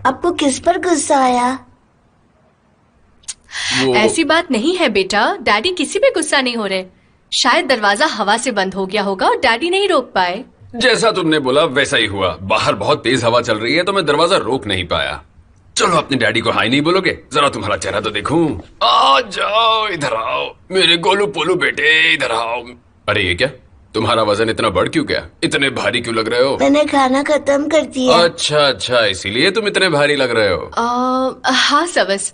आपको किस पर गुस्सा आया? ऐसी बात नहीं है बेटा, डैडी किसी पे गुस्सा नहीं हो रहे। शायद दरवाजा हवा से बंद हो गया होगा और डैडी नहीं रोक पाए। जैसा तुमने बोला वैसा ही हुआ। बाहर बहुत तेज हवा चल रही है तो मैं दरवाजा रोक नहीं पाया। चलो अपने डैडी को हाई नहीं बोलोगे? जरा तुम्हारा चेहरा तो देखूं। आ जाओ, इधर आओ मेरे गोलू पोलू बेटे, इधर आओ। अरे ये क्या, तुम्हारा वजन इतना बढ़ क्यों गया? इतने भारी क्यों लग रहे हो? मैंने खाना खत्म कर दिया। अच्छा अच्छा, इसीलिए तुम इतने भारी लग रहे हो। हाँ सवस,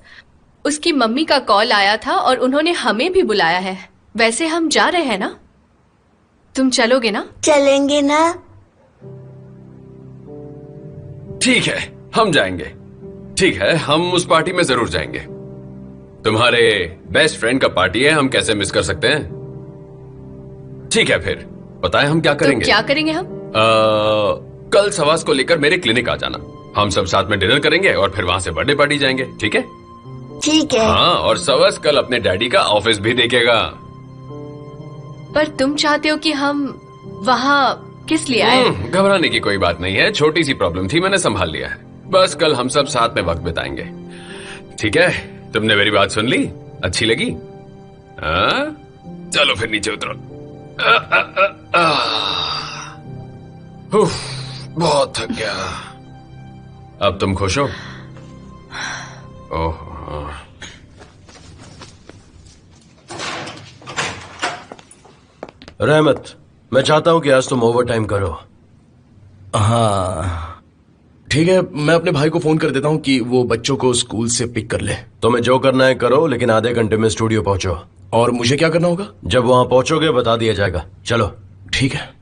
उसकी मम्मी का कॉल आया था और उन्होंने हमें भी बुलाया है। वैसे हम जा रहे हैं ना, तुम चलोगे ना? चलेंगे ना? ठीक है, हम जाएंगे। ठीक है, हम उस पार्टी में जरूर जाएंगे। तुम्हारे बेस्ट फ्रेंड का पार्टी है, हम कैसे मिस कर सकते हैं? ठीक है, फिर बताएं हम क्या करेंगे? तो क्या करेंगे हम? कल सवास को लेकर मेरे क्लिनिक आ जाना। हम सब साथ में डिनर करेंगे और फिर वहां से बर्थडे पार्टी जाएंगे। ठीक है? ठीक है। हाँ, और सवास कल अपने डैडी का ऑफिस भी देखेगा। पर तुम चाहते हो कि हम वहाँ किस लिए आए? घबराने की कोई बात नहीं है, छोटी सी प्रॉब्लम थी, मैंने संभाल लिया है। बस कल हम सब साथ में वक्त बिताएंगे। ठीक है? तुमने मेरी बात सुन ली? अच्छी लगी? चलो फिर नीचे उतरो। बहुत थक गया। अब तुम खुश हो? ओह, रहमत, मैं चाहता हूं कि आज तुम ओवर टाइम करो। हाँ ठीक है, मैं अपने भाई को फोन कर देता हूँ कि वो बच्चों को स्कूल से पिक कर ले। तुम्हें जो करना है करो, लेकिन आधे घंटे में स्टूडियो पहुंचो। और मुझे क्या करना होगा? जब वहां पहुंचोगे बता दिया जाएगा। चलो। ठीक है।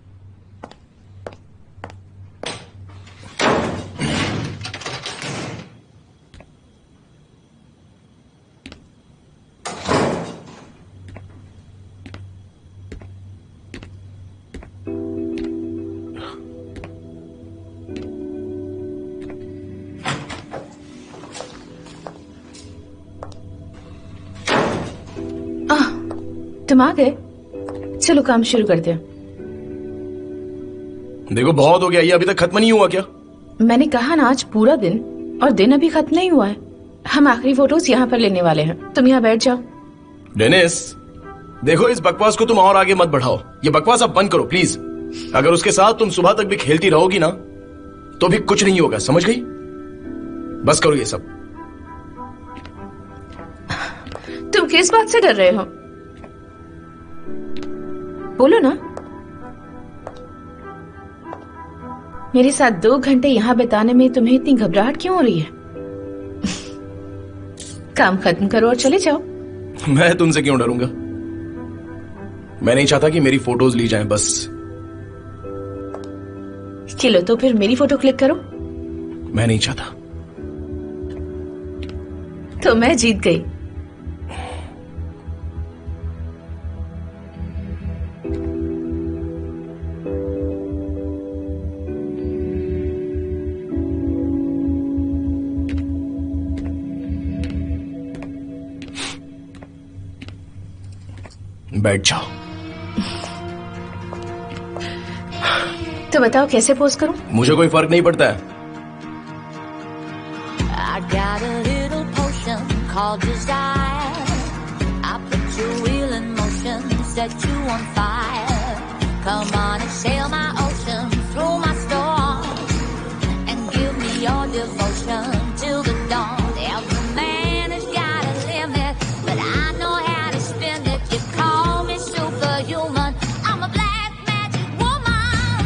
तुम आ गए? चलो काम शुरू करते हैं। देखो बहुत हो गया, ये अभी तक खत्म नहीं हुआ क्या? मैंने कहा ना, आज पूरा दिन, और दिन अभी खत्म नहीं हुआ है। हम आखिरी फोटोज यहाँ पर लेने वाले हैं। तुम यहाँ बैठ जाओ। डेनिस, देखो इस बकवास को तुम और आगे मत बढ़ाओ। ये बकवास अब बंद करो प्लीज। अगर उसके साथ तुम सुबह तक भी खेलती रहोगी ना तो भी कुछ नहीं होगा, समझ गई? बस करो ये सब। तुम किस बात से डर रहे हो? बोलो ना। मेरे साथ 2 घंटे यहाँ बिताने में तुम्हें इतनी घबराहट क्यों हो रही है? काम खत्म करो और चले जाओ। मैं तुमसे क्यों डरूंगा? मैं नहीं चाहता कि मेरी फोटोज ली जाएं, बस। चलो तो फिर मेरी फोटो क्लिक करो। मैं नहीं चाहता। तो मैं जीत गई। बैठ जाओ। तो बताओ कैसे पोज करूं? मुझे कोई फर्क नहीं पड़ता है। I got a little potion called desire. I put your wheel in motion, set you on fire. Come on and sail my ocean through my storm, and give me your devotion till the dawn. Every man has got a limit, but I know how to spend it. You call me superhuman, I'm a black magic woman.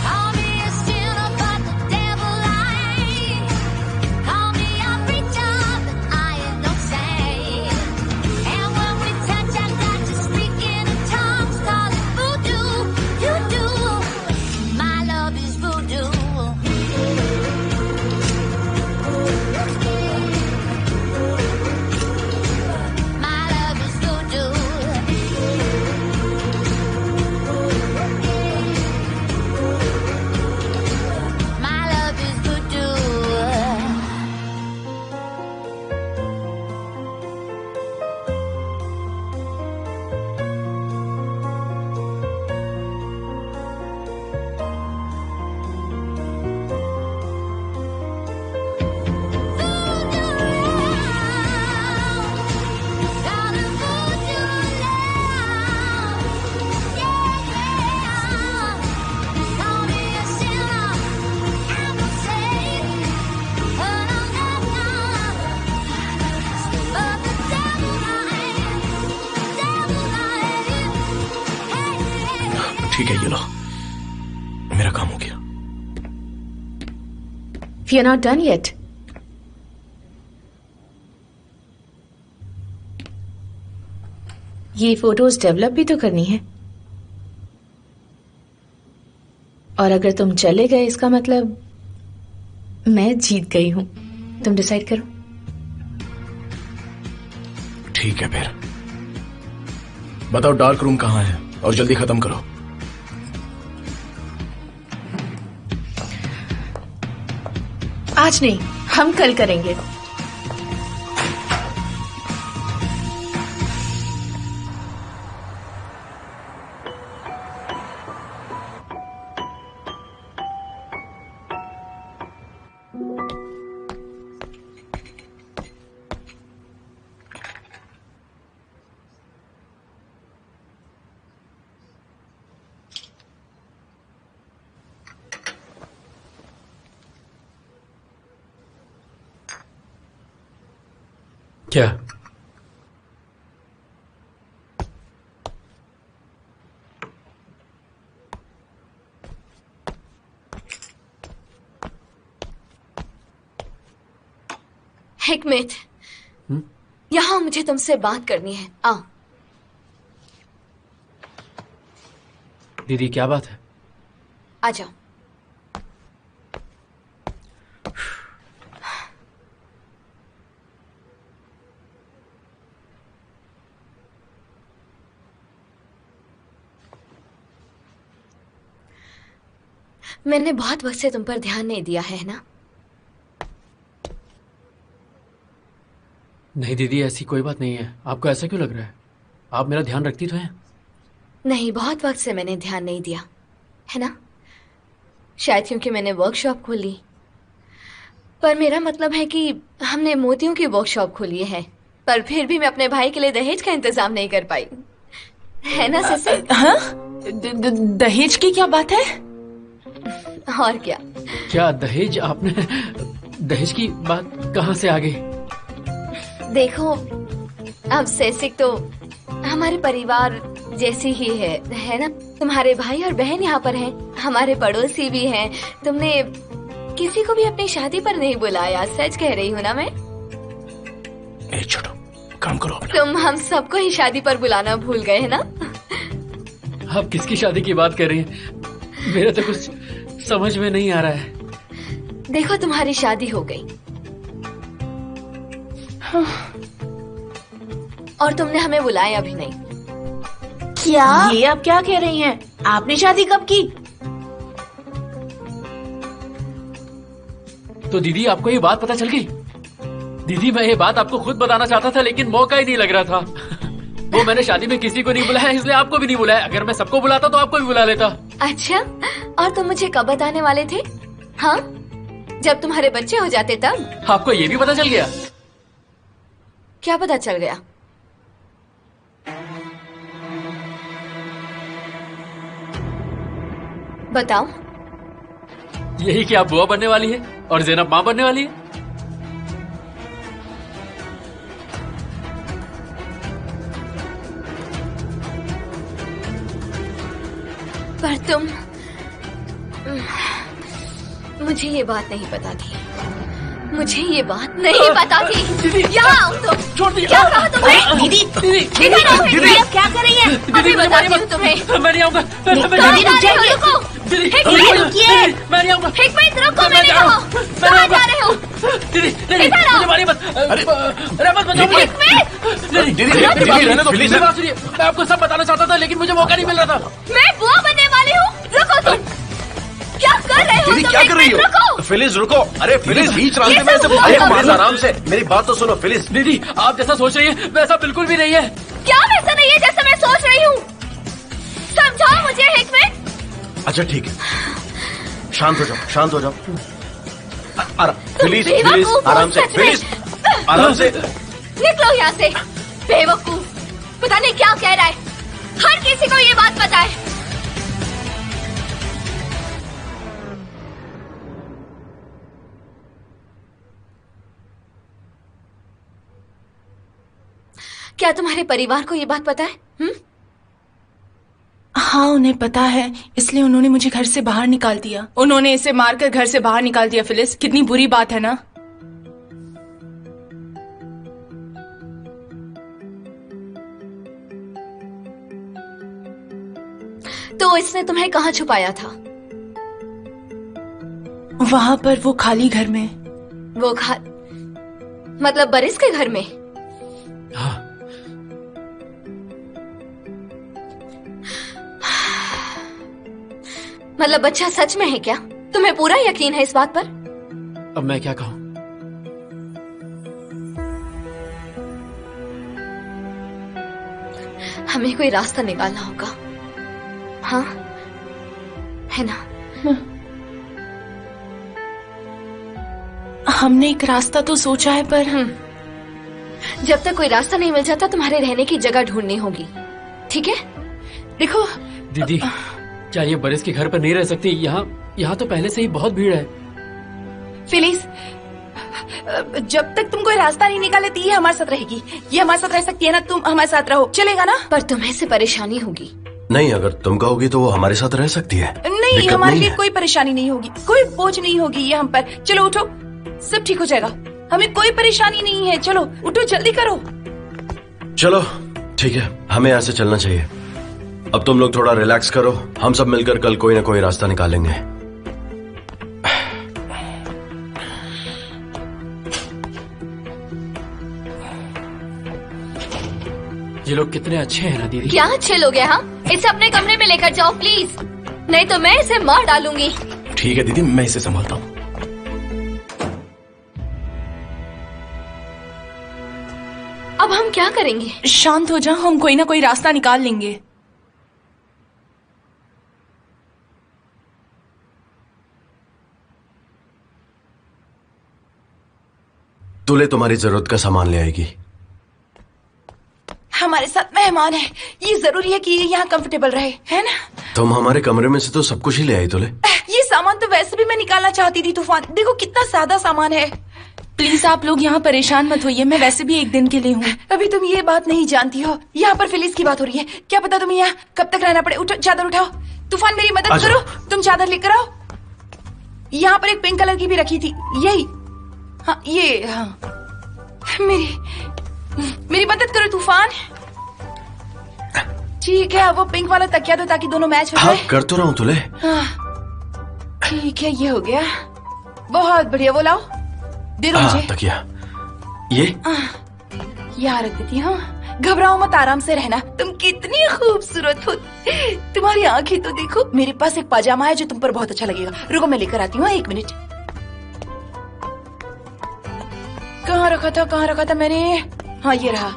Call me a sinner, but the devil I ain't. Call me a preacher, but I ain't no saint. And when we touch, I got to speak in tongues, call it voodoo, you do. ठीक है, ये लो, मेरा काम हो गया। We are not done yet. ये photos develop भी तो करनी है, और अगर तुम चले गए इसका मतलब मैं जीत गई हूं। तुम डिसाइड करो। ठीक है, फिर बताओ डार्क रूम कहां है, और जल्दी खत्म करो। आज नहीं, हम कल करेंगे। क्या? हिकमत, यहाँ मुझे तुमसे बात करनी है। आओ। दीदी क्या बात है? आ जाओ। मैंने बहुत वक्त से तुम पर ध्यान नहीं दिया है ना? नहीं दीदी, ऐसी कोई बात नहीं है। आपको ऐसा क्यों लग रहा है? आप मेरा ध्यान रखती तो हैं। नहीं, बहुत वक्त से मैंने ध्यान नहीं दिया है ना, शायद क्योंकि मैंने वर्कशॉप खोली। पर मेरा मतलब है कि हमने मोतियों की वर्कशॉप खोली है, पर फिर भी मैं अपने भाई के लिए दहेज का इंतजाम नहीं कर पाई, है ना सिसे? हाँ? दहेज की क्या बात है? और क्या? क्या दहेज? आपने दहेज की बात कहाँ से आ गई? देखो, अब सेसिक तो हमारे परिवार जैसी ही है ना? तुम्हारे भाई और बहन यहाँ पर हैं, हमारे पड़ोसी भी हैं। तुमने किसी को भी अपनी शादी पर नहीं बुलाया, सच कह रही हूँ ना मैं? ए छोटो, काम करो अपना। तुम हम सबको ही शादी पर बुलाना भूल गए है ना? आप किसकी शादी की बात कर रही हैं? मेरे तो कुछ समझ में नहीं आ रहा है। देखो, तुम्हारी शादी हो गई और तुमने हमें बुलाया भी नहीं। क्या? ये आप क्या कह रही हैं? आपने शादी कब की? तो दीदी आपको ये बात पता चल गई? दीदी मैं ये बात आपको खुद बताना चाहता था, लेकिन मौका ही नहीं लग रहा था। वो मैंने शादी में किसी को नहीं बुलाया, इसलिए आपको भी नहीं बुलाया। अगर मैं सबको बुलाता तो आपको भी बुला लेता। अच्छा, और तुम मुझे कब बताने वाले थे? हाँ, जब तुम्हारे बच्चे हो जाते तब? आपको ये भी पता चल गया? क्या पता चल गया? बताओ। यही कि आप बुआ बनने वाली है और ज़ैनब माँ बनने वाली है। पर तुम, मुझे ये बात नहीं पता थी। मुझे ये बात नहीं पता थी। यहाँ आओ तुम। छोड़ दिया। क्या कहा तुमने? दीदी, दीदी, आप क्या कर रही हैं? अभी बताती हूँ तुम्हें। मैं नहीं आऊंगा। कहाँ जा रहे हो? रुको। हिकमत, रुकिए। मैं नहीं आऊंगा। हिकमत, रुको, मैंने कहा। कहाँ जा रहे हो? दीदी, नहीं, इधर आओ। मुझे मारिए मत। अरे मत बचाओ मुझे। दीदी, रहने दो, प्लीज। बात सुनिए, मैं आपको सब बताना चाहता था, लेकिन मुझे मौका नहीं मिल रहा था। मैं बुआ बनने वाली हूँ। रुको तुम। क्या कर रहे हो? दीदी क्या कर रही हो? रुको। फिलिस रुको। अरे फिलिस, बीच रास्ते ये में सब ऐसे हुआ अरे कब? प्लीज आराम से, मेरी बात तो सुनो फिलिस। दीदी आप जैसा सोच रही है वैसा बिल्कुल भी नहीं है। क्या वैसा नहीं है जैसा मैं सोच रही हूँ? समझाओ मुझे हिकमत। अच्छा ठीक है, शांत हो जाओ, शांत हो जाओ। फिलिस, बेवकूफ फिलिस, हो, आराम से, सच में। फिलिस, आराम से। निकलो यहाँ से, बेवकूफ। पता नहीं क्या कह रहा है। हर किसी को ये बात पता है। क्या तुम्हारे परिवार को ये बात पता है? हाँ उन्हें पता है, इसलिए उन्होंने मुझे घर से बाहर निकाल दिया। उन्होंने इसे मारकर घर से बाहर निकाल दिया। फिलिस, कितनी बुरी बात है ना। तो इसने तुम्हें कहाँ छुपाया था? वहां पर, वो खाली घर में। वो मतलब बरिस के घर में? हाँ। मतलब बच्चा सच में है क्या? तुम्हें पूरा यकीन है इस बात पर? अब मैं क्या कहूँ? हमें कोई रास्ता निकालना होगा, हाँ है ना? हमने एक रास्ता तो सोचा है, पर जब तक कोई रास्ता नहीं मिल जाता तुम्हारे रहने की जगह ढूंढनी होगी, ठीक है? देखो दीदी, क्या ये बरिस के घर पर नहीं रह सकती? यहाँ तो पहले से ही बहुत भीड़ है। फिलिस, जब तक तुम कोई रास्ता नहीं निकालेती ये हमारे साथ रहेगी। ये हमारे साथ रह सकती है ना? तुम हमारे साथ रहो, चलेगा ना? पर तुम्हें से परेशानी होगी। नहीं, अगर तुम कहोगी तो वो हमारे साथ रह सकती है। नहीं, हमारे लिए कोई परेशानी नहीं होगी, कोई बोझ नहीं होगी ये हम पर। चलो उठो, सब ठीक हो जाएगा, हमें कोई परेशानी नहीं है। चलो उठो, जल्दी करो। चलो ठीक है, हमें यहाँ से चलना चाहिए। अब तुम लोग थोड़ा रिलैक्स करो, हम सब मिलकर कल कोई ना कोई रास्ता निकालेंगे। ये लोग कितने अच्छे हैं ना दीदी। क्या अच्छे लोग हैं? हाँ, इसे अपने कमरे में लेकर जाओ प्लीज, नहीं तो मैं इसे मार डालूंगी। ठीक है दीदी, मैं इसे संभालता हूँ। अब हम क्या करेंगे? शांत हो जाओ, हम कोई ना कोई रास्ता निकाल लेंगे। तुले तुम्हारी जरूरत का सामान ले आएगी। हमारे साथ मेहमान है, ये जरूरी है कि ये यहाँ कंफर्टेबल रहे, है ना? तुम हमारे कमरे में से तो सब कुछ ही ले आई तुले। ये सामान तो वैसे भी मैं निकालना चाहती थी तूफान, देखो कितना सादा सामान है। प्लीज आप लोग यहाँ परेशान मत होइए, मैं वैसे भी एक दिन के लिए हूँ। अभी तुम ये बात नहीं जानती हो, यहाँ पर फिलिस की बात हो रही है। क्या पता तुम्हें यहाँ कब तक रहना पड़े। उठो, चादर उठाओ। तूफान मेरी मदद करो, तुम चादर लेकर आओ। यहाँ पर एक पिंक कलर की भी रखी थी, यही। हाँ ये, हाँ मेरी मदद करो तूफान। ठीक है, अब वो पिंक वाला तकिया दो ताकि दोनों मैच हो जाए। हाँ कर तो रहा हूँ तुले। ठीक है, ये हो गया, बहुत बढ़िया। वो लाओ, दे दो मुझे। तकिया ये यहाँ रख देती हूँ। घबराओ मत, आराम से रहना। तुम कितनी खूबसूरत हो, तुम्हारी आंखें तो देखो। मेरे पास एक पाजामा है जो तुम पर बहुत अच्छा लगेगा, रुको मैं लेकर आती हूँ, 1 मिनट। कहाँ रखा था मैंने? हाँ ये रहा।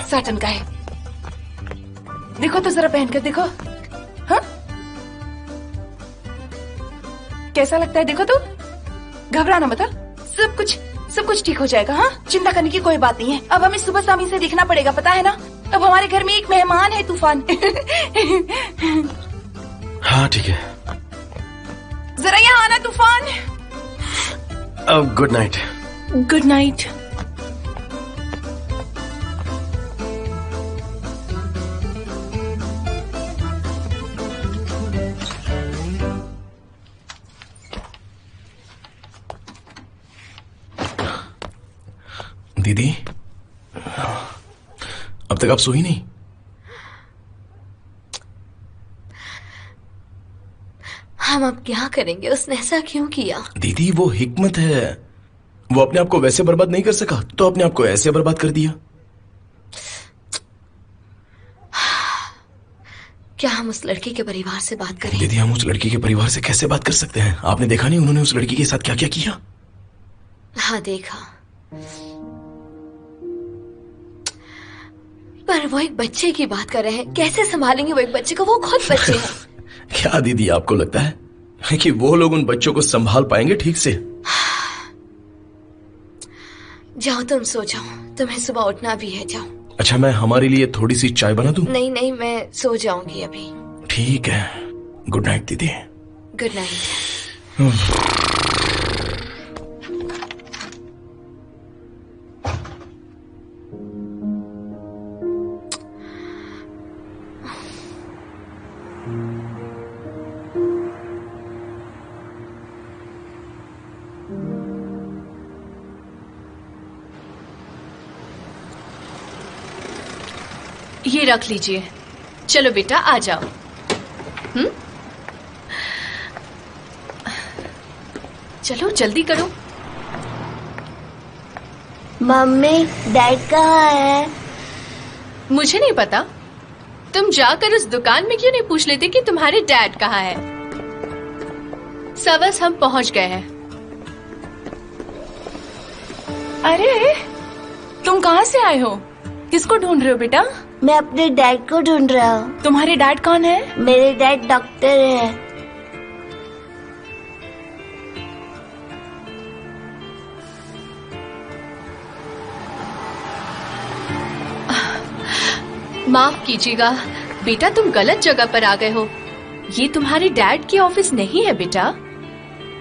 साटन का है, देखो तो जरा पहनकर देखो। हाँ कैसा लगता है? देखो तो, घबराना मत, सब कुछ ठीक हो जाएगा। हाँ चिंता करने की कोई बात नहीं है। अब हमें सुबह शाम से दिखना पड़ेगा, पता है ना? अब हमारे घर में एक मेहमान है तूफान। हाँ ठीक है, जरा यहाँ आना तूफान। Good night. Good night. दीदी, अब तक आप सोई नहीं? हम अब क्या करेंगे? उसने ऐसा क्यों किया? दीदी वो हिकमत है, वो अपने आप को वैसे बर्बाद नहीं कर सका तो अपने आप को ऐसे बर्बाद कर दिया। क्या हम उस लड़की के परिवार से बात करें? दीदी हम उस लड़की के परिवार से कैसे बात कर सकते हैं? आपने देखा नहीं उन्होंने उस लड़की के साथ क्या क्या किया? हाँ देखा, पर वो एक बच्चे की बात कर रहे हैं, कैसे संभालेंगे वो एक बच्चे को? वो खुद बच्चे हैं। क्या दीदी आपको लगता है कि वो लोग उन बच्चों को संभाल पाएंगे ठीक से? जाओ तुम सो जाओ, तुम्हें सुबह उठना भी है, जाओ। अच्छा मैं हमारे लिए थोड़ी सी चाय बना दूं? नहीं नहीं, मैं सो जाऊंगी अभी। ठीक है, गुड नाइट दीदी। Good night. ये रख लीजिए। चलो बेटा आ जाओ। चलो जल्दी करो। मम्मी डैड कहाँ है? मुझे नहीं पता। तुम जाकर उस दुकान में क्यों नहीं पूछ लेते कि तुम्हारे डैड कहाँ है? सबस हम पहुंच गए हैं। अरे तुम कहाँ से आए हो? किसको ढूंढ रहे हो बेटा? मैं अपने डैड को ढूंढ रहा हूँ। तुम्हारे डैड कौन है? मेरे डैड डॉक्टर है। माफ कीजिएगा बेटा, तुम गलत जगह पर आ गए हो। ये तुम्हारे डैड की ऑफिस नहीं है बेटा।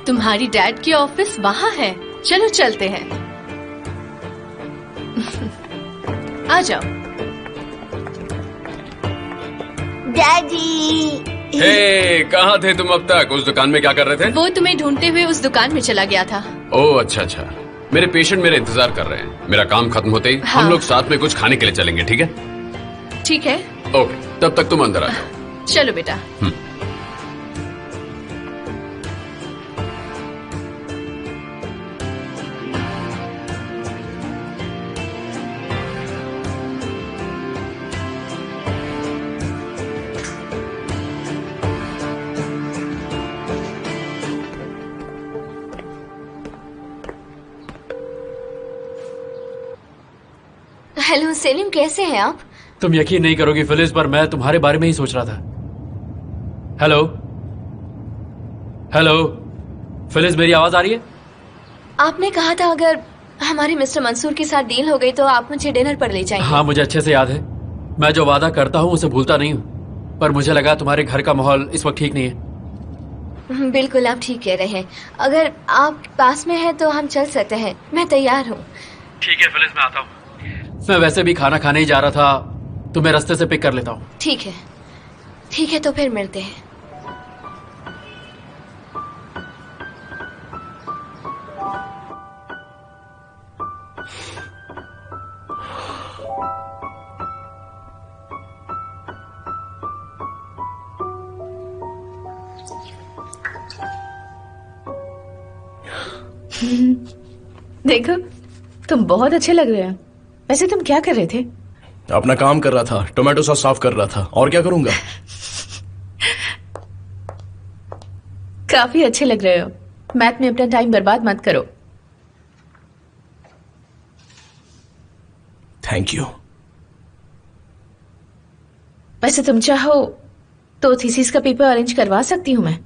तुम्हारी डैड की ऑफिस वहाँ है। चलो चलते हैं। आ जाओ। डैडी। हे, कहाँ थे तुम अब तक? उस दुकान में क्या कर रहे थे? वो तुम्हें ढूंढते हुए उस दुकान में चला गया था। ओह अच्छा अच्छा। मेरे पेशेंट मेरा इंतजार कर रहे हैं। मेरा काम खत्म होते ही हाँ। हम लोग साथ में कुछ खाने के लिए चलेंगे, ठीक है? ठीक है। ओके, तब तक तुम अंदर आ जाओ। चलो बेटा। हेलो सेलिम, कैसे हैं आप? तुम यकीन नहीं करोगी फिलिस, पर मैं तुम्हारे बारे में ही सोच रहा था। हेलो हेलो फिलिस, मेरी आवाज आ रही है? आपने कहा था अगर हमारे मिस्टर मंसूर के साथ डील हो गई तो आप मुझे डिनर पर ले जाएंगे। हाँ, मुझे अच्छे से याद है। मैं जो वादा करता हूँ उसे भूलता नहीं हूँ, पर मुझे लगा तुम्हारे घर का माहौल इस वक्त ठीक नहीं है। बिल्कुल, आप ठीक कह रहे हैं। अगर आप पास में हैं तो हम चल सकते हैं। मैं तैयार हूँ। ठीक है फिलिस, मैं आता हूँ। मैं वैसे भी खाना खाने ही जा रहा था, तुम्हें रास्ते से पिक कर लेता हूँ। ठीक है, ठीक है, तो फिर मिलते हैं। देखो, तुम बहुत अच्छे लग रहे हो। वैसे तुम क्या कर रहे थे? अपना काम कर रहा था, टोमेटो सॉस साफ कर रहा था, और क्या करूंगा? काफी अच्छे लग रहे हो। मैथ में अपना टाइम बर्बाद मत करो। Thank you. वैसे तुम चाहो तो थीसिस का पेपर अरेंज करवा सकती हूँ मैं।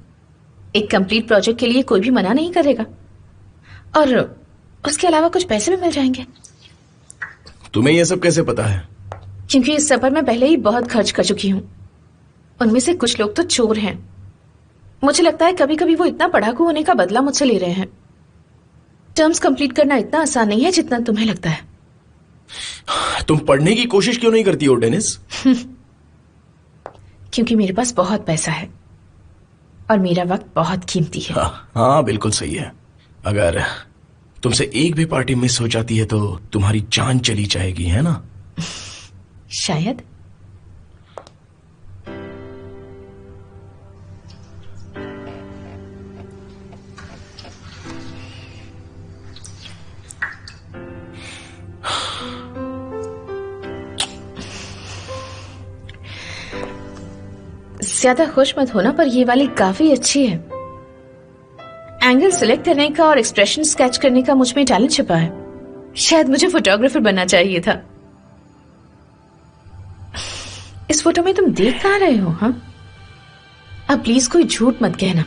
एक कंप्लीट प्रोजेक्ट के लिए कोई भी मना नहीं करेगा, और उसके अलावा कुछ पैसे भी मिल जाएंगे। तुम्हें यह सब कैसे पता है? क्योंकि इस सफर में पहले ही बहुत खर्च कर चुकी हूँ। उनमें से कुछ लोग तो चोर हैं। मुझे लगता है कभी कभी वो इतना पढ़ाकू होने का बदला मुझसे ले रहे हैं। टर्म्स कंप्लीट करना इतना आसान नहीं है जितना तुम्हें लगता है। तुम पढ़ने की कोशिश क्यों नहीं करती हो डेनिस? क्योंकि मेरे पास बहुत पैसा है और मेरा वक्त बहुत कीमती है। हाँ, बिल्कुल सही है। अगर तुमसे एक भी पार्टी मिस हो जाती है तो तुम्हारी जान चली जाएगी, है ना? शायद। ज्यादा खुश मत होना, पर ये वाली काफी अच्छी है। एंगल सिलेक्ट करने का और एक्सप्रेशन स्केच करने का मुझ में टैलेंट छिपा है। शायद मुझे फोटोग्राफर बनना चाहिए था। इस फोटो में तुम देख कहाँ रहे हो? हाँ, अब प्लीज कोई झूठ मत कहना।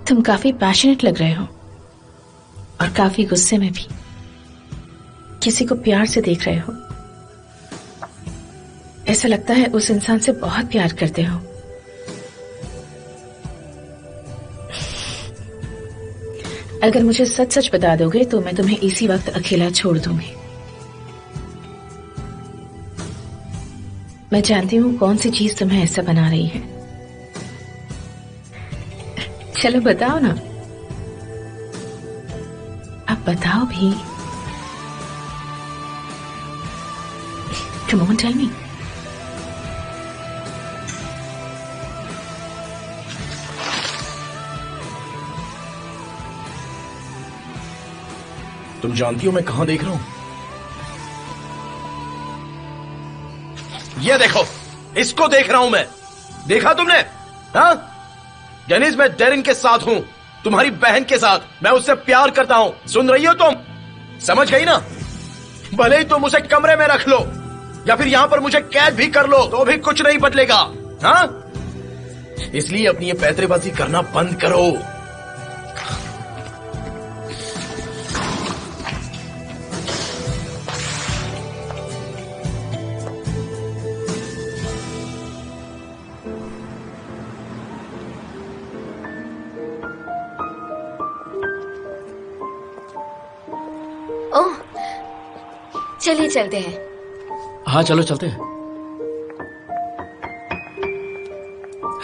तुम काफी पैशनेट लग रहे हो और काफी गुस्से में भी। किसी को प्यार से देख रहे हो, ऐसा लगता है उस इंसान से बहुत प्यार करते हो। अगर मुझे सच सच बता दोगे तो मैं तुम्हें इसी वक्त अकेला छोड़ दूंगी। मैं जानती हूँ कौन सी चीज तुम्हें ऐसा बना रही है। चलो बताओ ना, अब बताओ भी। Come on, tell me. तुम जानती हो मैं कहां देख रहा हूं? ये देखो, इसको देख रहा हूं मैं। देखा तुमने? हाँ, जनीस, मैं डेरिन के साथ हूं, तुम्हारी बहन के साथ। मैं उससे प्यार करता हूं। सुन रही हो तुम? समझ गई ना? भले ही तुम उसे कमरे में रख लो या फिर यहां पर मुझे कैद भी कर लो, तो भी कुछ नहीं बदलेगा। हाँ, इसलिए अपनी ये पैतरेबाजी करना बंद करो। ओह, चलिए चलते हैं। हाँ चलो चलते हैं।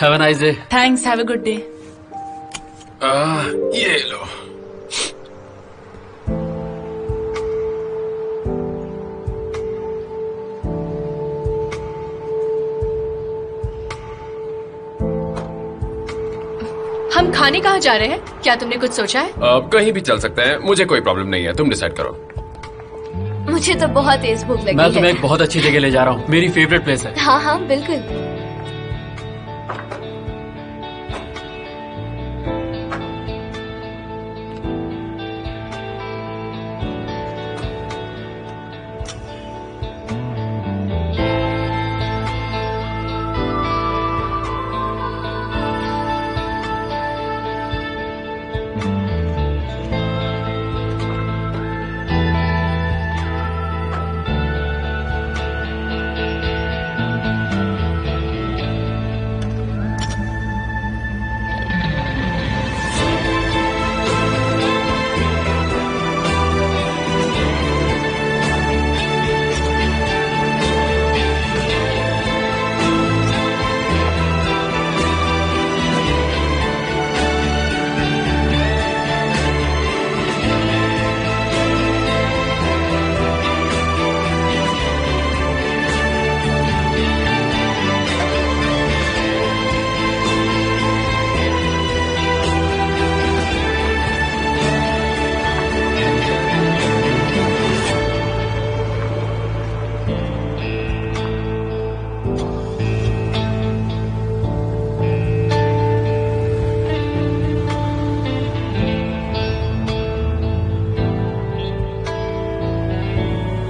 Have a nice day. Thanks, have a good day. ये लो। हम खाने कहाँ जा रहे हैं? क्या तुमने कुछ सोचा है? कहीं भी चल सकते हैं, मुझे कोई प्रॉब्लम नहीं है, तुम डिसाइड करो। मुझे तो बहुत तेज भूख लगी मैं है। तुम्हें एक बहुत अच्छी जगह ले जा रहा हूँ, मेरी फेवरेट प्लेस है। हाँ हाँ बिल्कुल।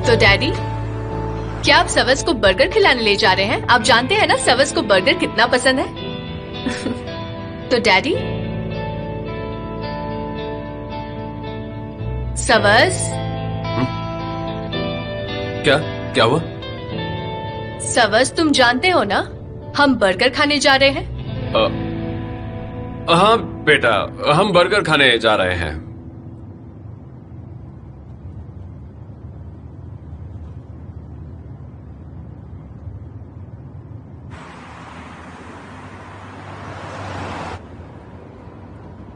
तो डैडी, क्या आप सवस को बर्गर खिलाने ले जा रहे हैं? आप जानते हैं ना सवस को बर्गर कितना पसंद है। तो डैडी, सवस। क्या हुआ? सवस, तुम जानते हो ना हम बर्गर खाने जा रहे हैं। हाँ बेटा, हम बर्गर खाने जा रहे हैं।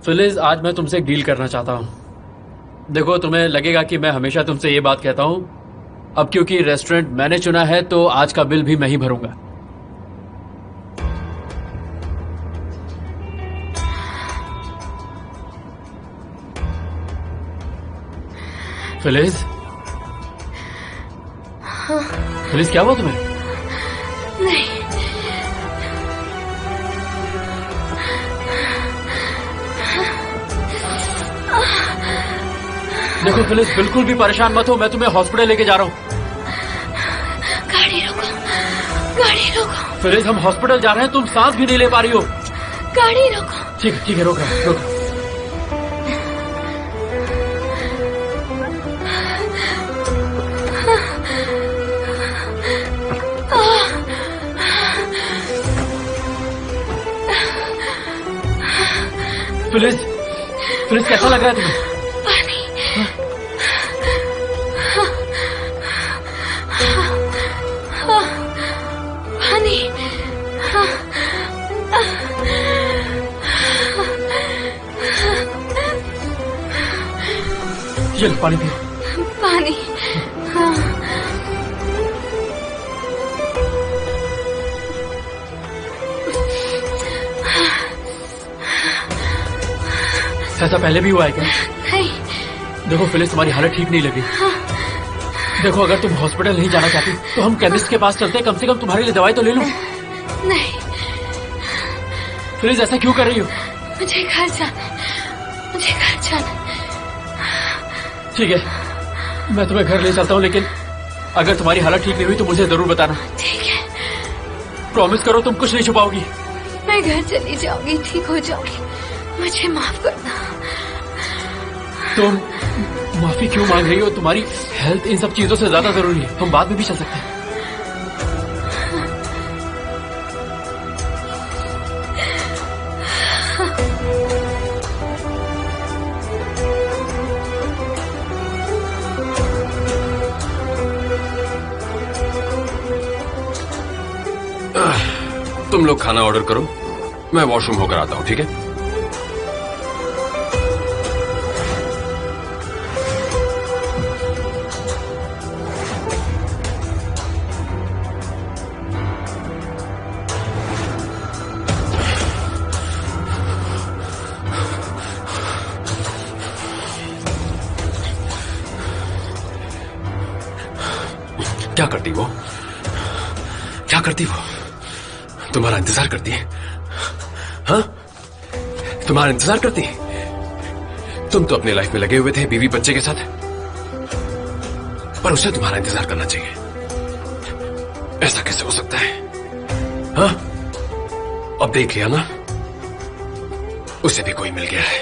फिलिस, आज मैं तुमसे एक डील करना चाहता हूँ। देखो, तुम्हें लगेगा कि मैं हमेशा तुमसे ये बात कहता हूँ। अब क्योंकि रेस्टोरेंट मैंने चुना है तो आज का बिल भी मैं ही भरूंगा। फिलिस, फिलिस क्या हुआ तुम्हें? नहीं, देखो फिलिस, बिल्कुल भी परेशान मत हो, मैं तुम्हें हॉस्पिटल लेके जा रहा हूँ। गाड़ी रोको, गाड़ी रोको। फिलिस, हम हॉस्पिटल जा रहे हैं, तुम सांस भी नहीं ले पा रही हो। गाड़ी रोको। ठीक है, रोक रहा हूं, रोक रहा हूं। फिलिस, फिलिस कैसा लग रहा है तुम्हें? पानी। ये लो, पानी पियो। पानी। ऐसा पहले भी हुआ है क्या? नहीं। देखो फिलिस, तुम्हारी हालत ठीक नहीं लगी। देखो, अगर तुम हॉस्पिटल नहीं जाना चाहती तो हम केमिस्ट के पास चलते हैं, कम से कम तुम्हारे लिए दवाई तो ले लो। नहीं, फिलिस ऐसा क्यों कर रही हो? मुझे घर जाना, मुझे घर जाना। ठीक है, मैं तुम्हें घर ले चलता हूँ, लेकिन अगर तुम्हारी हालत ठीक नहीं हुई तो मुझे जरूर बताना। ठीक है। प्रॉमिस करो, तुम कुछ नहीं छुपाओगी। मैं घर चली जाऊंगी, ठीक हो जाऊंगी। मुझे माफ करना। तुम माफी क्यों मांग रही हो? तुम्हारी हेल्थ इन सब चीजों से ज्यादा जरूरी है। हम बाद में भी चल सकते हैं। तुम लोग खाना ऑर्डर करो, मैं वॉशरूम होकर आता हूं, ठीक है? क्या करती वो? क्या करती वो? तुम्हारा इंतजार करती है? हाँ, तुम्हारा इंतजार करती है? तुम तो अपनी लाइफ में लगे हुए थे बीवी बच्चे के साथ, पर उसे तुम्हारा इंतजार करना चाहिए। ऐसा कैसे हो सकता है? हाँ, अब देख लिया ना, उसे भी कोई मिल गया है।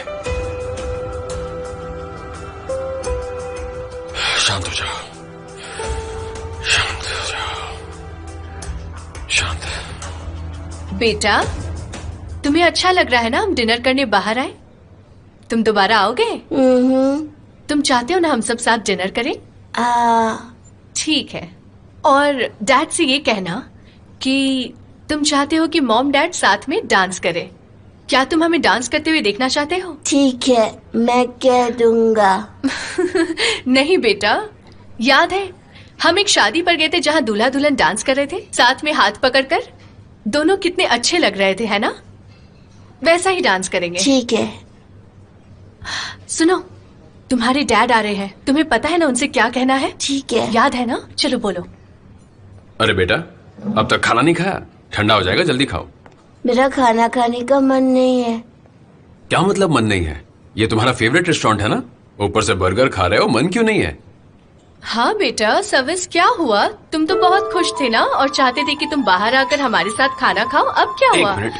शांत हो जाओ, शांत हो जाओ, शांत। बेटा, तुम्हें अच्छा लग रहा है ना हम डिनर करने बाहर आए? तुम दोबारा आओगे? तुम चाहते हो ना हम सब साथ डिनर करें? ठीक है। और डैड से ये कहना कि तुम चाहते हो कि मॉम डैड साथ में डांस करें। क्या तुम हमें डांस करते हुए देखना चाहते हो? ठीक है, मैं कह दूंगा। नहीं बेटा, याद है हम एक शादी पर गए थे जहाँ दूल्हा दुल्हन डांस कर रहे थे साथ में हाथ पकड़कर। दोनों कितने अच्छे लग रहे थे, है ना? वैसा ही डांस करेंगे। ठीक है। सुनो, तुम्हारे डैड आ रहे हैं, तुम्हें पता है ना उनसे क्या कहना है? ठीक है। याद है ना? चलो बोलो। अरे बेटा, अब तक खाना नहीं खाया? ठंडा हो जाएगा, जल्दी खाओ। मेरा खाना खाने का मन नहीं है। क्या मतलब मन नहीं है? ये तुम्हारा फेवरेट रेस्टोरेंट है ना? ऊपर से बर्गर खा रहे हो, मन क्यों नहीं है? हाँ बेटा, सर्विस क्या हुआ? तुम तो बहुत खुश थे ना और चाहते थे कि तुम बाहर आकर हमारे साथ खाना खाओ। अब क्या हुआ? एक मिनट,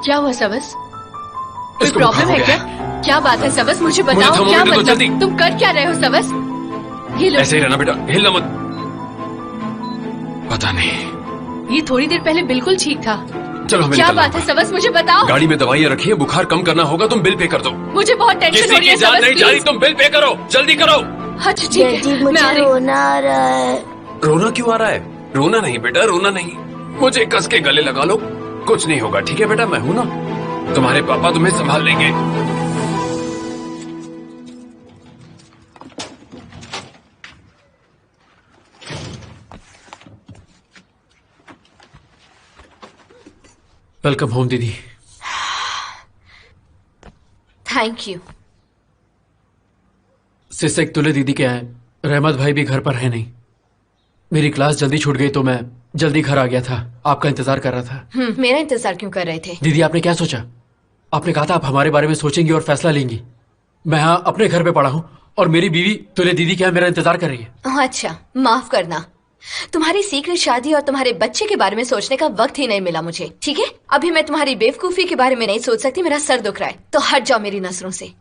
क्या हुआ सर्विस? कोई इसको प्रॉब्लम बुखार है हो क्या? गया क्या बात है सर्विस? मुझे बताओ क्या थर्मोमीटर दो, मतलब? जल्दी। तुम कर क्या रहे हो सर्विस? ये लो। ऐसे ही रहना बेटा, हिलना मत। पता नहीं, ये थोड़ी देर पहले बिल्कुल ठीक था। चलो हमें क्या निकलना बात है होगा। सर्विस? मुझे बताओ। गाड़ी में दवाइयाँ रखी है, बुखार कम करना होगा, तुम बिल पे कर दो। मुझे बहुत टेंशन हो किसी रही की है जान सर्विस, नहीं जा रही, प्लीज। तुम बिल पे करो, जल्दी करो। अच्छा ठीक है, डैडी, मैं मुझे आ रही हूँ। रोना आ रहा है। रोना क्यों आ रहा है? रोना नहीं बेटा, रोना नहीं। मुझे कस के गले लगा लो, कुछ नहीं होगा, ठीक है बेटा? मैं हूं ना, तुम्हारे पापा तुम्हें संभाल लेंगे। वेलकम होम दीदी। Thank you. सिस्सेक तुले दीदी क्या है, रहमत भाई भी घर पर है नहीं। मेरी क्लास जल्दी छूट गई तो मैं जल्दी घर आ गया था, आपका इंतजार कर रहा था। मेरा इंतजार क्यों कर रहे थे? दीदी आपने क्या सोचा? आपने कहा था आप हमारे बारे में सोचेंगी और फैसला लेंगी। मैं यहाँ अपने घर पे पड़ा हूँ और मेरी बीवी तुले दीदी क्या मेरा इंतजार कर रही है। अच्छा, माफ करना, तुम्हारी सीक्रेट शादी और तुम्हारे बच्चे के बारे में सोचने का वक्त ही नहीं मिला मुझे, ठीक है? अभी मैं तुम्हारी बेवकूफी के बारे में नहीं सोच सकती, मेरा सर दुख रहा है, तो हट जाओ मेरी नजरों से।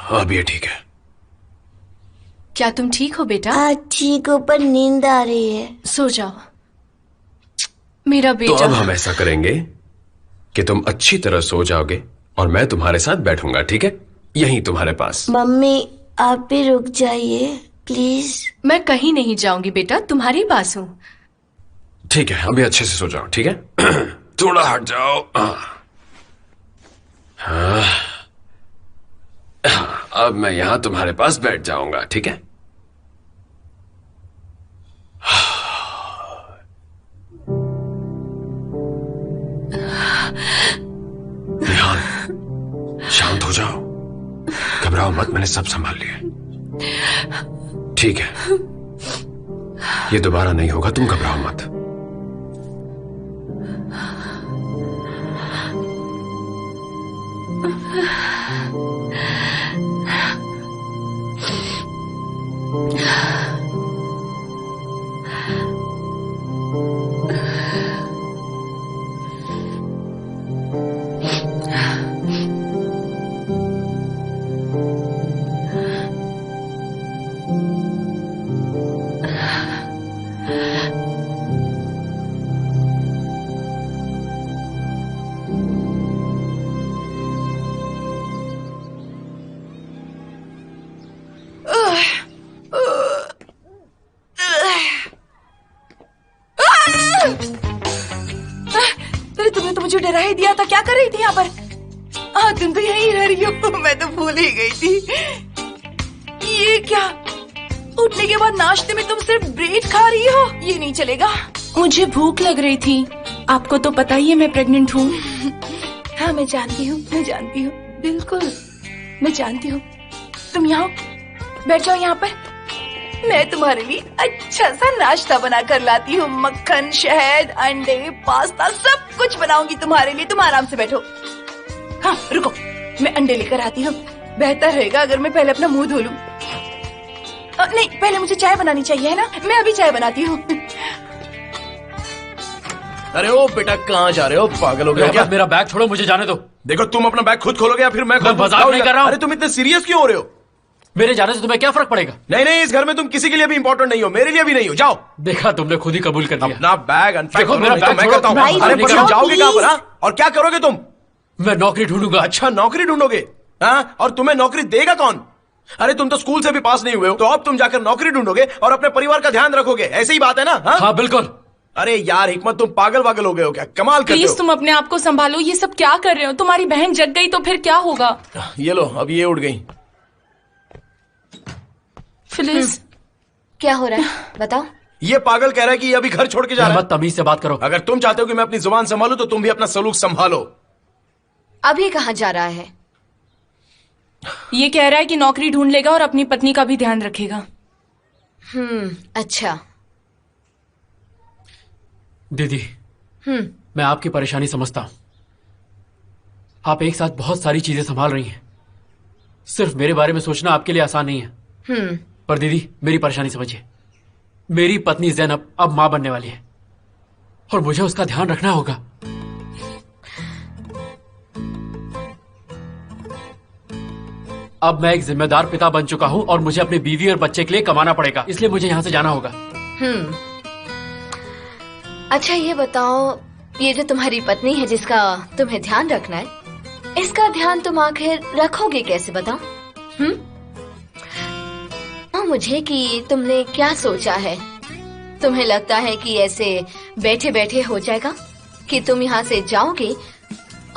अब ये ठीक है। क्या तुम ठीक हो बेटा? हाँ ठीक, ऊपर नींद आ रही है। सो जाओ मेरा तो बेटा। अब हम ऐसा करेंगे कि तुम अच्छी तरह सो जाओगे और मैं तुम्हारे साथ बैठूंगा, ठीक है? यहीं तुम्हारे पास। मम्मी आप भी रुक जाइए प्लीज। मैं कहीं नहीं जाऊंगी बेटा, तुम्हारे पास हूँ। ठीक है, अभी अच्छे से सो जाओ, ठीक है? थोड़ा हट जाओ। हाँ, अब मैं यहां तुम्हारे पास बैठ जाऊंगा, ठीक है? ध्यान, शांत हो जाओ, घबराओ मत, मैंने सब संभाल लिया। ठीक है, ये दोबारा नहीं होगा, तुम घबराओ मत। अरे तुमने तो मुझे डरा ही दिया था। क्या कर रही थी यहाँ पर? हाँ तुम तो यहीं रह रही हो, मैं तो भूल ही गई थी। ये क्या, उठने के बाद नाश्ते में तुम सिर्फ ब्रेड खा रही हो? ये नहीं चलेगा। मुझे भूख लग रही थी। आपको तो पता ही है मैं प्रेग्नेंट हूँ। हाँ मैं जानती हूँ, मैं जानती हूँ, बिल्कुल मैं जानती हूँ। तुम यहाँ बैठ जाओ, यहाँ पर मैं तुम्हारे लिए अच्छा सा नाश्ता बना कर लाती हूँ। मक्खन, शहद, अंडे, पास्ता सब कुछ बनाऊंगी तुम्हारे लिए। तुम आराम से बैठो। हाँ रुको, मैं अंडे लेकर आती हूँ। बेहतर रहेगा अगर मैं पहले अपना मुंह धो लूं। नहीं, पहले मुझे चाय बनानी चाहिए, है ना? मैं अभी चाय बनाती हूँ। अरे ओ बेटा, कहाँ जा रहे हो? पागल हो गए क्या? मेरा बैग छोड़ो, मुझे जाने दो। देखो तुम अपना बैग खुद खोलोगे या फिर मैं मजाक नहीं कर रहा हूँ। अरे तुम इतने सीरियस क्यों हो रहे हो? मेरे जाने से तुम्हें क्या फर्क पड़ेगा? नहीं नहीं, इस घर में तुम किसी के लिए भी इंपॉर्टेंट नहीं हो, मेरे लिए भी नहीं हो। जाओ। देखा, तुमने खुद ही कबूल कर दिया। अपना बैग अनपैक देखो, करो, मेरा नहीं तो बैग मैं छोड़ो। करता हूँ। भाई, अरे रुक पर जाओ, तुम जाओगे कहाँ पर? प्लीज। हाँ? और क्या करोगे तुम? मैं नौकरी ढूंढूंगा। अच्छा, नौकरी ढूंढोगे? हाँ, और तुम्हें नौकरी देगा कौन? अरे तुम तो स्कूल से भी पास नहीं हुए हो, तो अब तुम जाकर नौकरी ढूंढोगे और अपने परिवार का ध्यान रखोगे। ऐसे ही बात है ना? हाँ बिल्कुल। अरे यार हिकमत, तुम पागल वागल हो गए हो क्या? कमाल करते प्लीज हो। तुम अपने आप को संभालो। ये सब क्या कर रहे हो? तुम्हारी बहन जग गई तो फिर क्या होगा? ये लो, अब ये उड़ गई। फिलिस क्या हो रहा है बताओ। ये पागल कह रहा है कि ये अभी घर छोड़ के जा रहा है। मत तमीज से बात करो। अगर तुम चाहते हो कि मैं अपनी जुबान संभालूं तो तुम भी अपना सलूक संभालो। अभी कहाँ जा रहा है? ये कह रहा है कि नौकरी ढूंढ लेगा और अपनी पत्नी का भी ध्यान रखेगा। अच्छा। दीदी, मैं आपकी परेशानी समझता हूं। आप एक साथ बहुत सारी चीजें संभाल रही हैं। सिर्फ मेरे बारे में सोचना आपके लिए आसान नहीं है। पर दीदी, मेरी परेशानी समझिए। मेरी पत्नी ज़ैनब अब मां बनने वाली है और मुझे उसका ध्यान रखना होगा। अब मैं एक जिम्मेदार पिता बन चुका हूं और मुझे अपनी बीवी और बच्चे के लिए कमाना पड़ेगा, इसलिए मुझे यहां से जाना होगा। अच्छा ये बताओ, ये जो तुम्हारी पत्नी है जिसका तुम्हें ध्यान रखना है, इसका ध्यान तुम आखिर रखोगे कैसे बताओ? मुझे कि तुमने क्या सोचा है? तुम्हें लगता है कि ऐसे बैठे बैठे हो जाएगा कि तुम यहाँ से जाओगे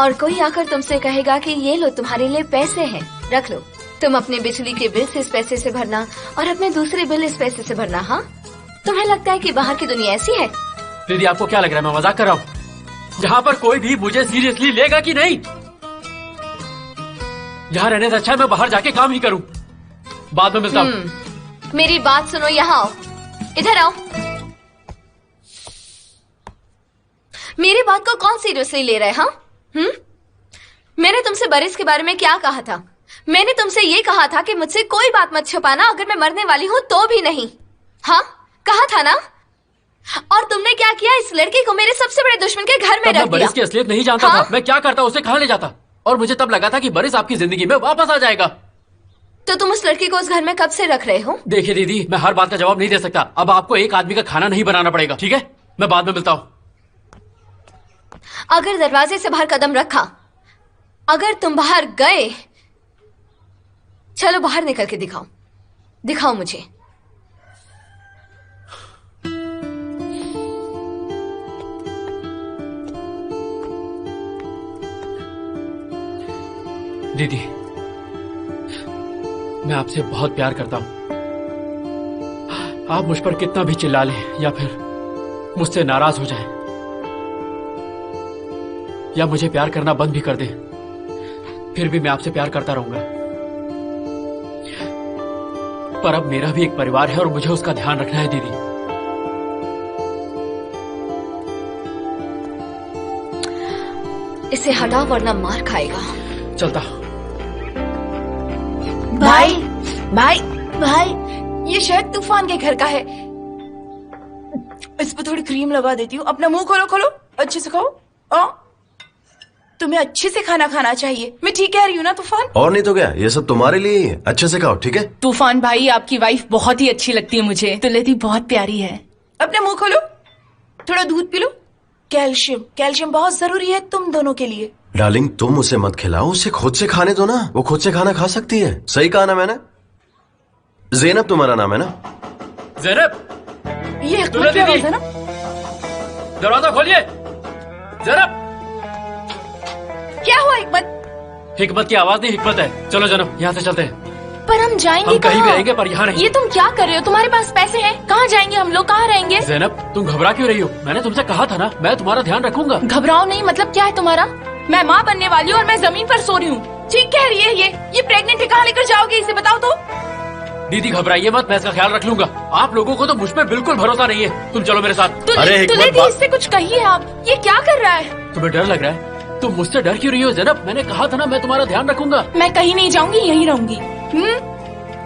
और कोई आकर तुमसे कहेगा कि ये लो तुम्हारे लिए पैसे हैं, रख लो, तुम अपने बिजली के बिल इस पैसे से भरना और अपने दूसरे बिल इस पैसे से भरना। हाँ, तुम्हें लगता है कि बाहर की दुनिया ऐसी है? दीदी, आपको क्या लग रहा है मैं मजाक कर रहा हूँ? यहाँ पर कोई भी मुझे सीरियसली लेगा कि नहीं? यहाँ रहने से अच्छा मैं बाहर जाके काम ही करूँ। बाद में मिलता हूँ। मेरी बात सुनो, यहाँ आओ, इधर आओ। मेरी बात को कौन सीरियसली ले रहा है? हाँ, मैंने तुमसे बरिस के बारे में क्या कहा था? मैंने तुमसे ये कहा था कि मुझसे कोई बात मत छुपाना, अगर मैं मरने वाली हूँ तो भी नहीं। हाँ, कहा था ना? और तुमने क्या किया? इस लड़की को मेरे सबसे बड़े दुश्मन के घर में रख दिया। बरिस की असलियत नहीं जानता था। मैं क्या करता, उसे कहाँ ले जाता? और मुझे तब लगा था कि बरिस आपकी जिंदगी में वापस आ जाएगा। तो तुम उस लड़की को उस घर में कब से रख रहे हो? देखिए दीदी, मैं हर बात का जवाब नहीं दे सकता। अब आपको एक आदमी का खाना नहीं बनाना पड़ेगा, ठीक है? मैं बाद में मिलता हूँ। अगर दरवाजे से बाहर कदम रखा, अगर तुम बाहर गए, चलो बाहर निकल के दिखाओ, दिखाओ मुझे। दीदी, मैं आपसे बहुत प्यार करता हूं। आप मुझ पर कितना भी चिल्ला लें या फिर मुझसे नाराज हो जाएं या मुझे प्यार करना बंद भी कर दें, फिर भी मैं आपसे प्यार करता रहूंगा। पर अब मेरा भी एक परिवार है और मुझे उसका ध्यान रखना है दीदी। इसे हटाओ वरना मार खाएगा। चलता। भाई भाई भाई, ये शायद तूफान के घर का है। इस पर थोड़ी क्रीम लगा देती हूँ। अपना मुंह खोलो, खोलो, अच्छे से खाओ। तुम्हें अच्छे से खाना खाना चाहिए। मैं ठीक कह रही हूँ ना तूफान? और नहीं तो क्या, ये सब तुम्हारे लिए ही है। अच्छे से खाओ, ठीक है? तूफान भाई, आपकी वाइफ बहुत ही अच्छी लगती है मुझे। तुलसी बहुत प्यारी है। अपना मुंह खोलो, थोड़ा दूध पी लो। कैल्शियम, कैल्शियम बहुत जरूरी है तुम दोनों के लिए। डार्लिंग, तुम उसे मत खिलाओ, उसे खुद से खाने दो ना। वो खुद से खाना खा सकती है। सही कहा ना मैंने? ज़ैनब तुम्हारा नाम है ना? ज़ैनब, ये हिकमत की आवाज़ है ना? दरवाजा खोलिए। ज़ैनब। क्या हुआ हिकमत? हिकमत की आवाज नहीं, हिकमत है। चलो ज़ैनब, यहाँ से चलते हैं। पर हम जाएंगे हम कहीं भी कहाँ? रहेंगे पर यहाँ नहीं। ये तुम क्या कर रहे हो? तुम्हारे पास पैसे हैं? कहाँ जाएंगे हम लोग? कहाँ रहेंगे? ज़ैनब, तुम घबरा क्यों रही हो? मैंने तुमसे कहा था ना, मैं तुम्हारा ध्यान रखूंगा। घबराओ नहीं, मतलब क्या है तुम्हारा? मैं माँ बनने वाली हूँ और मैं जमीन पर सो रही हूँ। ठीक कह रही है ये प्रेग्नेंट है। कहाँ लेकर जाओगे इसे, बताओ तो। दीदी घबराइए मत, मैं इसका ख्याल रख लूंगा। आप लोगों को तो मुझ पे बिल्कुल भरोसा नहीं है। तुम चलो मेरे साथ। तुले इससे कुछ कहिए आप। ये क्या कर रहा है? तुम्हें डर लग रहा है? तुम मुझसे डर क्यों रही हो ज़ैनब? मैंने कहा था ना, मैं तुम्हारा ध्यान रखूंगा। मैं कहीं नहीं जाऊंगी, यहीं रहूंगी।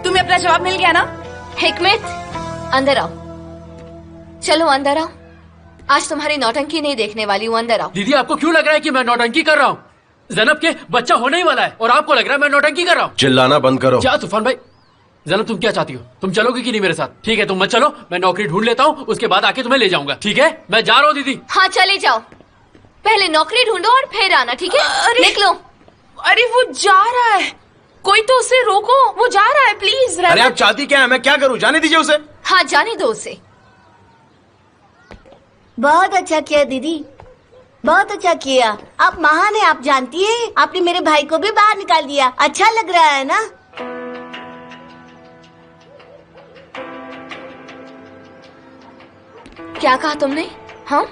तुम्हें अपना जवाब मिल गया ना? हिकमत, अंदर आओ। चलो अंदर आओ। आज तुम्हारी नौटंकी नहीं देखने वाली हूँ, अंदर आओ। दीदी, आपको क्यों लग रहा है कि मैं नौटंकी कर रहा हूँ? ज़ैनब के बच्चा होने ही वाला है और आपको लग रहा है मैं नौटंकी कर रहा हूँ। चिल्लाना बंद करो। क्या तूफान भाई? ज़ैनब, तुम क्या चाहती हो? तुम चलोगे कि नहीं मेरे साथ? ठीक है, तुम मत चलो, मैं नौकरी ढूंढ लेता हूँ, उसके बाद आके तुम्हें ले जाऊंगा। ठीक है, मैं जा रहा हूँ दीदी। हाँ चले जाओ, पहले नौकरी ढूंढो और फिर आना, ठीक है? निकलो। अरे वो जा रहा है, कोई तो उसे रोको। वो जा रहा है, प्लीज। अरे आप चाहती क्या है? मैं क्या करूँ? जाने दीजिए उसे। हाँ जाने दो उसे। बहुत अच्छा किया दीदी, बहुत अच्छा किया। आप महान है, आप जानती हैं। आपने मेरे भाई को भी बाहर निकाल दिया। अच्छा लग रहा है ना? क्या कहा तुमने? हाँ,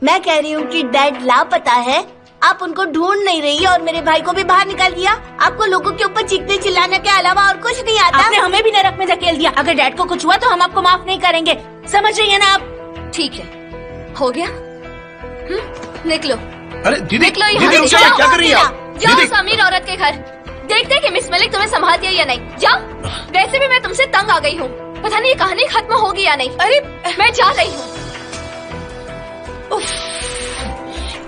मैं कह रही हूँ कि डैड लापता है, आप उनको ढूंढ नहीं रही और मेरे भाई को भी बाहर निकाल दिया। आपको लोगों के ऊपर चीखने चिल्लाने के अलावा और कुछ नहीं आता। आपने हमें भी नरक में धकेल दिया। अगर डैड को कुछ हुआ तो हम आपको माफ नहीं करेंगे, समझ रही है ना आप? ठीक है, हो गया। निकलो। अरे दीदी, निकलो यहाँ दीदी से। रुकिए, क्या कर रही हैं आप? जाओ दीदी, उस अमीर औरत के घर, देखते हैं कि मिस मलिक तुम्हें संभालती है या नहीं। जाओ। वैसे भी मैं तुमसे तंग आ गई हूँ, पता नहीं ये कहानी खत्म होगी या नहीं। अरे मैं जा रही हूँ।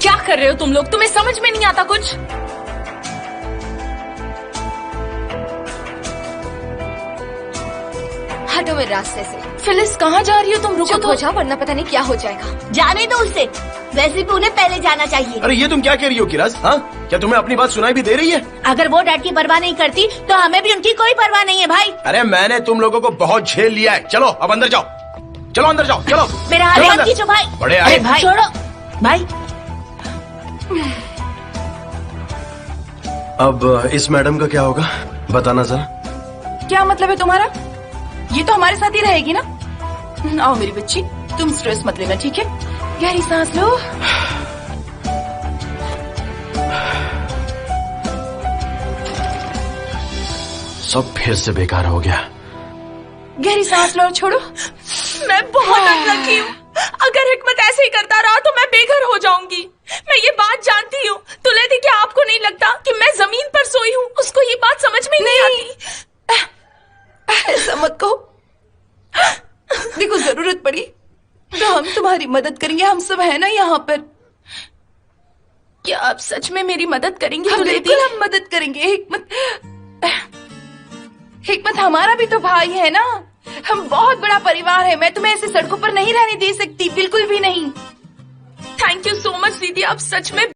क्या कर रहे हो तुम लोग? तुम्हें समझ में नहीं आता कुछ? हटो मेरे रास्ते से। फिलिस, कहाँ जा रही हो तुम? रुको चुप तो। हो जाओ वरना पता नहीं क्या हो जाएगा। जाने दो उसे, वैसे भी उन्हें पहले जाना चाहिए। अरे ये तुम क्या कह रही हो किराज? हाँ, क्या तुम्हें अपनी बात सुनाई भी दे रही है? अगर वो डैड की परवाह नहीं करती तो हमें भी उनकी कोई परवाह नहीं है भाई। अरे मैंने तुम लोगों को बहुत झेल लिया है। चलो अब अंदर जाओ, चलो अंदर जाओ, चलो। मेरा हाथ चलो मत अंदर। खींचो भाई। बड़े अरे आए। भाई छोड़ो भाई। अब इस मैडम का क्या होगा, बताना जरा। क्या मतलब है तुम्हारा? ये तो हमारे साथ ही रहेगी ना? आओ मेरी बच्ची, तुम स्ट्रेस मत लेना, ठीक है? गहरी सांस लो। सब फिर से बेकार हो गया। गहरी सांस लो और छोड़ो। मैं बहुत अनलकी हूँ। अगर हिकमत ऐसे ही करता रहा तो मैं बेघर हो जाऊंगी। मैं ये बात जानती हूँ। तुलेदी, क्या आपको नहीं लगता कि मैं जमीन पर सोई हूँ? उसको ये बात समझ में नहीं आती। ऐसा मत कहो। देखो, जरूरत पड़ी तो हम तुम्हारी मदद करेंगे। हम सब है ना यहाँ पर। क्या आप सच में मेरी मदद करेंगे? बिल्कुल हम मदद करेंगे। हिकमत, हिकमत हमारा भी तो भाई है ना, हम बहुत बड़ा परिवार है। मैं तुम्हें ऐसे सड़कों पर नहीं रहने दे सकती, बिल्कुल भी नहीं। थैंक यू सो मच दीदी, आप सच में